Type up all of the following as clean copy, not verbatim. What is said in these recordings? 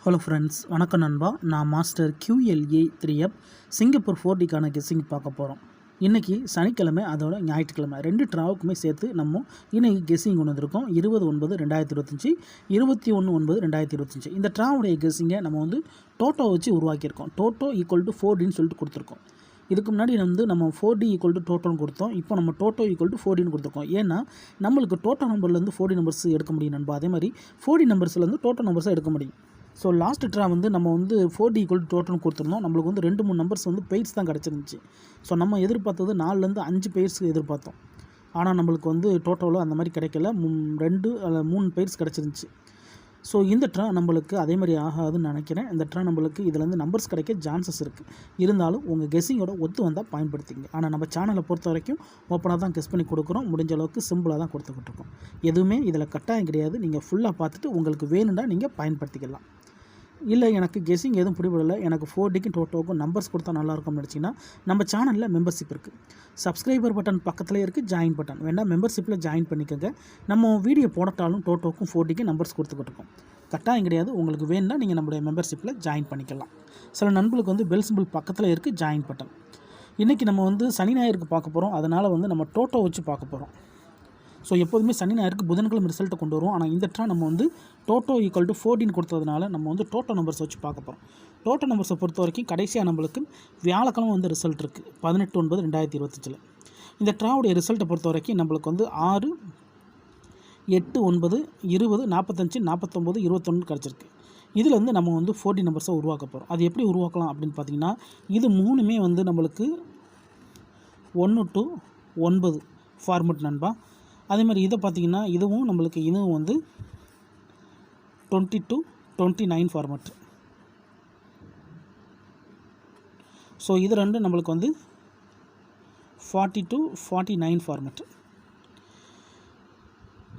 Hello friends, வணக்கம் நண்பா. நான் மாஸ்டர் QLA 3F சிங்கப்பூர் 4Dக்கான கெஸ்ஸிங் பார்க்க போகிறோம். இன்றைக்கி சனிக்கிழமை, அதோட ஞாயிற்றுக்கிழமை 2 ட்ராவுக்குமே சேர்த்து நம்ம இன்றைக்கி கெஸ்ஸிங் கொண்டு வந்திருக்கோம். 20/9/2025, 21/9/2025. இந்த ட்ராவுடைய கெஸ்ஸிங்கை நம்ம வந்து டோட்டோ வச்சு உருவாக்கியிருக்கோம். டோட்டோ ஈக்குவல் டு 4Dன்னு சொல்லிட்டு கொடுத்துருக்கோம். இதுக்கு முன்னாடி நம்ம 4D ஈக்குவல் டு டோட்டோன்னு கொடுத்தோம். இப்போ நம்ம டோட்டோ ஈக்குவல் டு 4Dன்னு கொடுத்துருக்கோம். ஏன்னா நம்மளுக்கு டோட்டோ நம்பர்லேருந்து 4D நம்பர்ஸ் எடுக்க முடியும் நண்பா. அதே மாதிரி 4D நம்பர்ஸ்லேருந்து டோட்டோ நம்பர்ஸாக எடுக்க முடியும். ஸோ லாஸ்ட் ட்ரா வந்து நம்ம வந்து 4D ஈக்குவல் டு டோட்டல்னு கொடுத்துருந்தோம். நம்மளுக்கு வந்து 2-3 நம்பர்ஸ் வந்து பெய்ட்ஸ் தான் கிடச்சிருந்துச்சு. ஸோ நம்ம எதிர்பார்த்தது 4லேருந்து 5 பெய்ட்ஸ் எதிர்பார்த்தோம். ஆனால் நம்மளுக்கு வந்து டோட்டோவில் அந்த மாதிரி கிடைக்கல. 2 அல்ல 3 பெய்ட்ஸ் கிடச்சிருந்துச்சு. ஸோ இந்த ட்ரா நம்மளுக்கு அதே மாதிரி ஆகாதுன்னு நினைக்கிறேன். இந்த ட்ரா நம்மளுக்கு இதுலேருந்து நம்பர்ஸ் கிடைக்க சான்சஸ் இருக்குது. இருந்தாலும் உங்கள் கெஸ்ஸிங்கோட ஒத்து வந்தால் பயன்படுத்திங்க. ஆனால் நம்ம சேனலை பொறுத்த வரைக்கும் ஓப்பனாக தான் கெஸ் பண்ணி கொடுக்குறோம். முடிஞ்ச அளவுக்கு சிம்பிளாக தான் கொடுத்துக்கிட்டு இருக்கோம். எதுவுமே இதில் கட்டாயம் கிடையாது. நீங்கள் ஃபுல்லாக பார்த்துட்டு உங்களுக்கு வேணும்னா நீங்கள் பயன்படுத்திக்கலாம். இல்லை எனக்கு கெஸ்ஸிங் எதுவும் பிடிபடலை, எனக்கு 4Dக்கும் டோட்டோவுக்கும் நம்பர்ஸ் கொடுத்தா நல்லாயிருக்கும்னு நினச்சிங்கன்னா நம்ம சேனலில் மெம்பர்ஷிப் இருக்குது. சப்ஸ்கிரைபர் பட்டன் பக்கத்தில் இருக்குது, ஜாயின் பட்டன் வேண்டாம், மெம்பர்ஷிப்பில் ஜாயின் பண்ணிக்கோங்க. நம்ம வீடியோ போடட்டாலும் டோட்டோவுக்கும் 4Dக்கும் நம்பர்ஸ் கொடுத்துக்கிட்டு இருக்கோம். கட்டாயம் கிடையாது. உங்களுக்கு வேணும்னா நீங்கள் நம்மளுடைய மெம்பர்ஷிப்பில் ஜாயின் பண்ணிக்கலாம். சில நண்பர்களுக்கு வந்து பெல் சிம்பிள் பக்கத்தில் இருக்குது, ஜாயின் பட்டன். இன்றைக்கி நம்ம வந்து சனி ஞாயிறுக்கு பார்க்க போகிறோம். அதனால் வந்து நம்ம டோட்டோ வச்சு பார்க்க போகிறோம். ஸோ எப்போதுமே சனி ஞாயிறுக்கு புதன்கிழமை ரிசல்ட்டை கொண்டு வருவோம். ஆனால் இந்த ட்ரா நம்ம வந்து டோட்டோ ஈக்குவல் டு 4Dன்னு கொடுத்ததுனால நம்ம வந்து டோட்டோ நம்பர்ஸ் வச்சு பார்க்க போகிறோம். டோட்டோ நம்பர்ஸை பொறுத்த வரைக்கும் கடைசியாக நம்மளுக்கு வியாழக்கிழமை வந்து ரிசல்ட் இருக்குது, 18/9/2025. இந்த ட்ராவுடைய ரிசல்ட்டை பொறுத்த வரைக்கும் நம்மளுக்கு வந்து 6, 8, 9, 20, 45, 49, 21 கிடச்சிருக்கு. இதில் வந்து நம்ம வந்து 4D நம்பர்ஸை உருவாக்க போகிறோம். அது எப்படி உருவாக்கலாம் அப்படின்னு பார்த்தீங்கன்னா, இது 3மே வந்து நம்மளுக்கு 1 to 9 ஃபார்மெட் நண்பா. அதே மாதிரி இதை பார்த்திங்கன்னா இதுவும் வந்து 20 to 29 ஃபார்மெட். ஸோ இது ரெண்டும் நம்மளுக்கு வந்து 40 to 49 ஃபார்மெட்.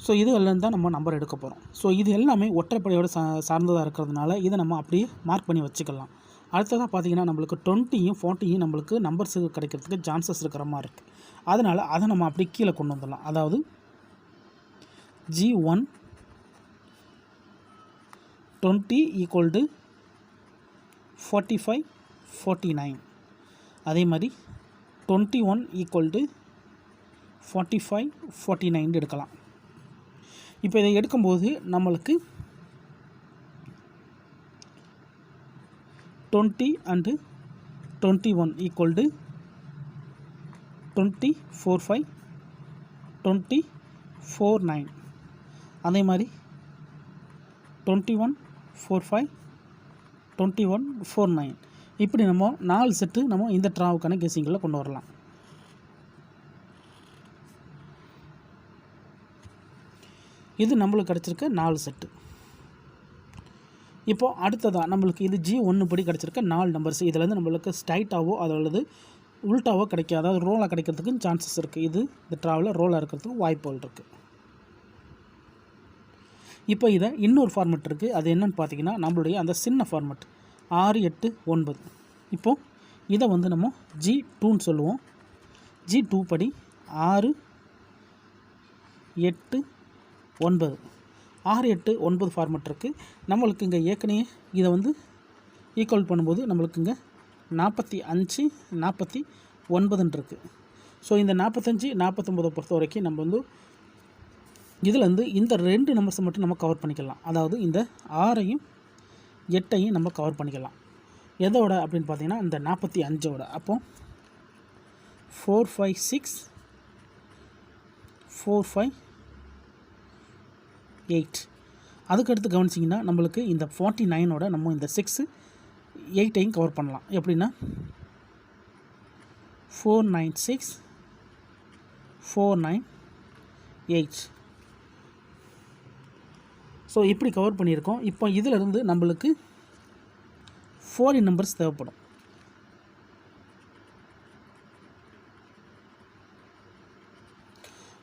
ஸோ இது எல்லாம் தான் நம்ம நம்பர் எடுக்க போகிறோம். ஸோ இது எல்லாமே ஒற்றைப்படையோடு சார்ந்ததாக இருக்கிறதுனால இதை நம்ம அப்படியே மார்க் பண்ணி வச்சுக்கலாம். அடுத்ததாக பார்த்திங்கன்னா நம்மளுக்கு 20யும் 40யும் நம்மளுக்கு நம்பர்ஸு கிடைக்கிறதுக்கு சான்சஸ் இருக்கிற மாதிரி இருக்குது. அதனால் அதை நம்ம அப்படியே கீழே கொண்டு வந்துடலாம். அதாவது G1 20 ஈக்குவல் டு 45, 49. அதே மாதிரி 21 ஈக்குவல் டு 45, 49 எடுக்கலாம். இப்போ இதை எடுக்கும்போது நம்மளுக்கு 20 and 21 ஈக்குவல் டு 2045, 2049. அதே மாதிரி 2145, 2149. இப்படி நம்ம 4 செட்டு நம்ம இந்த ட்ராவுக்கான கெஸ்ஸிங்கில் கொண்டு வரலாம். இது நம்மளுக்கு கிடச்சிருக்க 4 செட்டு. இப்போது அடுத்ததாக நம்மளுக்கு இது G1 படி கிடச்சிருக்க 4 நம்பர்ஸ். இதிலேருந்து நம்மளுக்கு ஸ்ட்ரைட்டாவோ அல்லது உல்ட்டாவோ கிடைக்காது, அதாவது ரோலாக கிடைக்கிறதுக்கு சான்சஸ் இருக்குது. இது இந்த ட்ராவில் ரோலாக இருக்கிறதுக்கு வாய்ப்புகள் இருக்குது. இப்போ இதை இன்னொரு ஃபார்மெட் இருக்குது. அது என்னென்னு பார்த்தீங்கன்னா நம்மளுடைய அந்த சின்ன ஃபார்மெட் 6, 8, 9. இப்போது இதை வந்து நம்ம G2ன்னு சொல்லுவோம். G2 படி 6, 8, 9, 6, 8, 9 ஃபார்மெட் இருக்குது. நம்மளுக்கு இங்கே ஏற்கனவே இதை வந்து ஈக்குவல் பண்ணும்போது நம்மளுக்கு இங்கே 45, 49 இருக்குது. ஸோ இந்த 45, 49 பொறுத்த வரைக்கும் நம்ம வந்து இதிலேருந்து இந்த 2 நம்பர்ஸை மட்டும் நம்ம கவர் பண்ணிக்கலாம். அதாவது இந்த 6ஐயும் 8ஐயும் நம்ம கவர் பண்ணிக்கலாம். எதோட அப்படின்னு பார்த்தீங்கன்னா இந்த 45ஓட. அப்போ 4, 5, 6, 4, 5, 8. அதுக்கடுத்து கவனிச்சிங்கன்னா நம்மளுக்கு இந்த 49ஓட நம்ம இந்த 6, 8ஐயும் கவர் பண்ணலாம். எப்படின்னா 4, 9, 6, 4, 9, 8. ஸோ இப்படி கவர் பண்ணியிருக்கோம். இப்போ இதிலிருந்து நம்மளுக்கு 4 நம்பர்ஸ் தேவைப்படும்.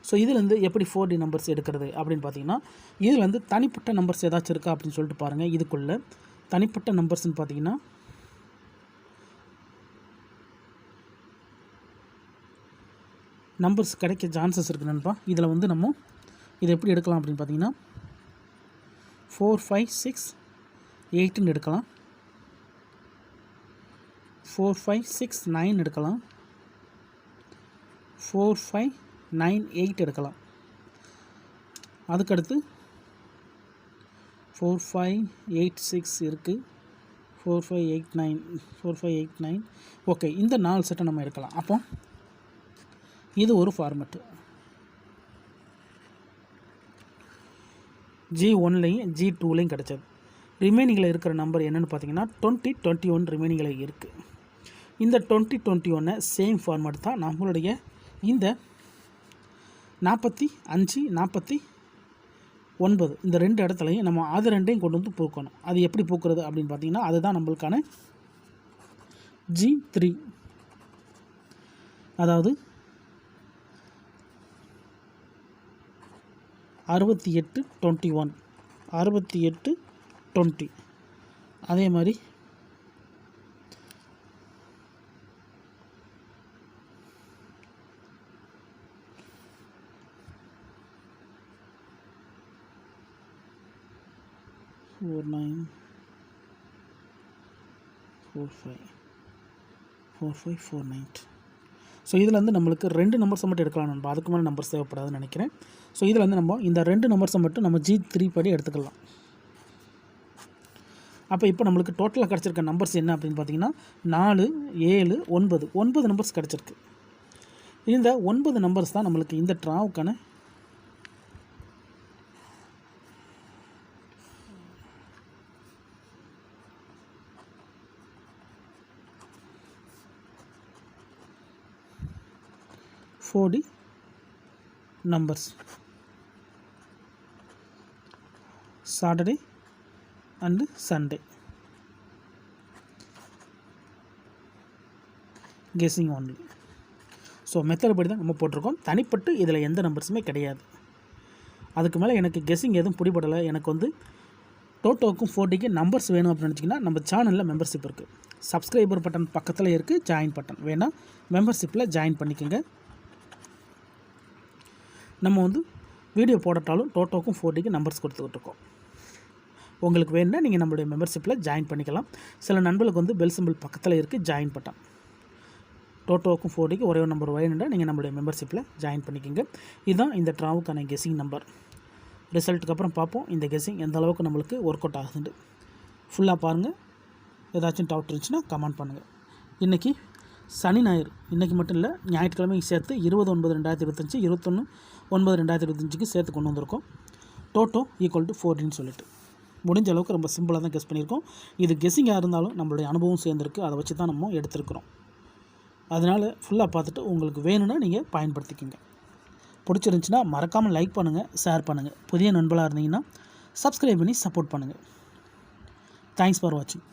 ஸோ இதிலேருந்து எப்படி 4D நம்பர்ஸ் எடுக்கிறது அப்படின்னு பார்த்தீங்கன்னா, இதில் வந்து தனிப்பட்ட நம்பர்ஸ் ஏதாச்சும் இருக்கா அப்படின்னு சொல்லிட்டு பாருங்கள். இதுக்குள்ளே தனிப்பட்ட நம்பர்ஸ்ன்னு பார்த்தீங்கன்னா நம்பர்ஸ் கிடைக்க சான்சஸ் இருக்குது நண்பா. இதில் வந்து நம்ம இதை எப்படி எடுக்கலாம் அப்படின்னு பார்த்தீங்கன்னா 4, 5, 6, 8ன்னு எடுக்கலாம், 4 5 6 9 எடுக்கலாம், 4 5 9 8 எடுக்கலாம். அதுக்கடுத்து 4 5 8 6 இருக்குது, 4 5 8 9 4 5 8 9. ஓகே, இந்த 4 செட்டை நம்ம எடுக்கலாம். அப்போ இது ஒரு ஃபார்மெட்டு. G1லையும் G2லையும் கிடச்சது. ரிமைனிங்கில் இருக்கிற நம்பர் என்னென்னு பார்த்தீங்கன்னா 20 21 ரிமைனிங்கில் இருக்குது. இந்த 20 21 சேம் ஃபார்மேட் தான் நம்மளுடைய இந்த 45 49 இந்த 2 இடத்துலையும் நம்ம அது 2ஐயும் கொண்டு வந்து பூக்கணும். அது எப்படி பூக்கிறது அப்படின்னு பார்த்தீங்கன்னா அதுதான் நம்மளுக்கான G3. அதாவது 68 21 68 20. அதே மாதிரி 49 45 45 49. ஸோ இதில் வந்து நம்மளுக்கு 2 நம்பர்ஸை மட்டும் எடுக்கலாம் நண்பா, அதுக்கு மேலே நம்பர்ஸ் தேவைப்படாதுன்னு நினைக்கிறேன். ஸோ இதில் வந்து நம்ம இந்த 2 நம்பர்ஸை மட்டும் நம்ம G3 படி எடுத்துக்கலாம். அப்போ இப்போ நம்மளுக்கு டோட்டலாக கிடச்சிருக்க நம்பர்ஸ் என்ன அப்படின்னு பார்த்தீங்கன்னா 4 7 9 நம்பர்ஸ் கிடச்சிருக்கு. இந்த 9 நம்பர்ஸ் தான் நம்மளுக்கு இந்த ட்ராவுக்கான forty numbers. Saturday and Sunday guessing only. So method படி தான் நம்ம போட்டிருக்கோம். தனிப்பட்டு இதில் எந்த நம்பர்ஸுமே கிடையாது. அதுக்கு மேலே எனக்கு கெஸ்ஸிங் எதுவும் பிடிபடலை, எனக்கு வந்து டோட்டோக்கும் 40க்கு நம்பர்ஸ் வேணும் அப்படின்னு நினச்சிங்கன்னா நம்ம சேனலில் மெம்பர்ஷிப் இருக்குது. சப்ஸ்கிரைபர் பட்டன் பக்கத்தில் இருக்குது, ஜாயின் பட்டன் வேணால் மெம்பர்ஷிப்பில் ஜாயின் பண்ணிக்கோங்க. நம்ம வந்து வீடியோ போடட்டாலும் டோட்டோக்கும் 40க்கு நம்பர்ஸ் கொடுத்துக்கிட்டு இருக்கோம். உங்களுக்கு வேணுன்னா நீங்கள் நம்மளுடைய மெம்பர்ஷிப்பில் ஜாயின் பண்ணிக்கலாம். சில நண்பர்களுக்கு வந்து பெல் சிம்பிள் பக்கத்தில் இருக்குது, ஜாயின் பட்டன். டோட்டோக்கும் 40க்கு ஒரே ஒரு நம்பர் வேணுன்னா நீங்கள் நம்மளுடைய மெம்பர்ஷிப்பில் ஜாயின் பண்ணிக்கோங்க. இதுதான் இந்த ட்ராவுக்கான கெஸ்ஸிங் நம்பர். ரிசல்ட்டுக்கு அப்புறம் பார்ப்போம் இந்த கெஸ்ஸிங் எந்த அளவுக்கு நம்மளுக்கு ஒர்க் அவுட் ஆகுதுண்டு. ஃபுல்லாக பாருங்கள். ஏதாச்சும் டவுட் இருந்துச்சுன்னா கமெண்ட் பண்ணுங்கள். இன்றைக்கி சனி ஞாயிறு, இன்றைக்கி மட்டும் இல்லை, ஞாயிற்றுக்கிழமைக்கு சேர்த்து 20/9/2025 21/9/2025க்கு சேர்த்து கொண்டு வந்திருக்கோம். டோட்டோ ஈக்குவல் டு 40ன்னு சொல்லிட்டு முடிஞ்ச அளவுக்கு ரொம்ப சிம்பிளாக தான் கெஸ் பண்ணியிருக்கோம். இது கெஸ்ஸிங்காக இருந்தாலும் நம்மளுடைய அனுபவம் சேர்ந்துருக்கு, அதை வச்சு தான் நம்ம எடுத்துருக்குறோம். அதனால் ஃபுல்லாக பார்த்துட்டு உங்களுக்கு வேணும்னா நீங்கள் பயன்படுத்திக்கோங்க. பிடிச்சிருந்துச்சின்னா மறக்காமல் லைக் பண்ணுங்கள், ஷேர் பண்ணுங்கள். புதிய நண்பர்களாக இருந்தீங்கன்னா சப்ஸ்கிரைப் பண்ணி சப்போர்ட் பண்ணுங்கள். தேங்க்ஸ் ஃபார் வாட்சிங்.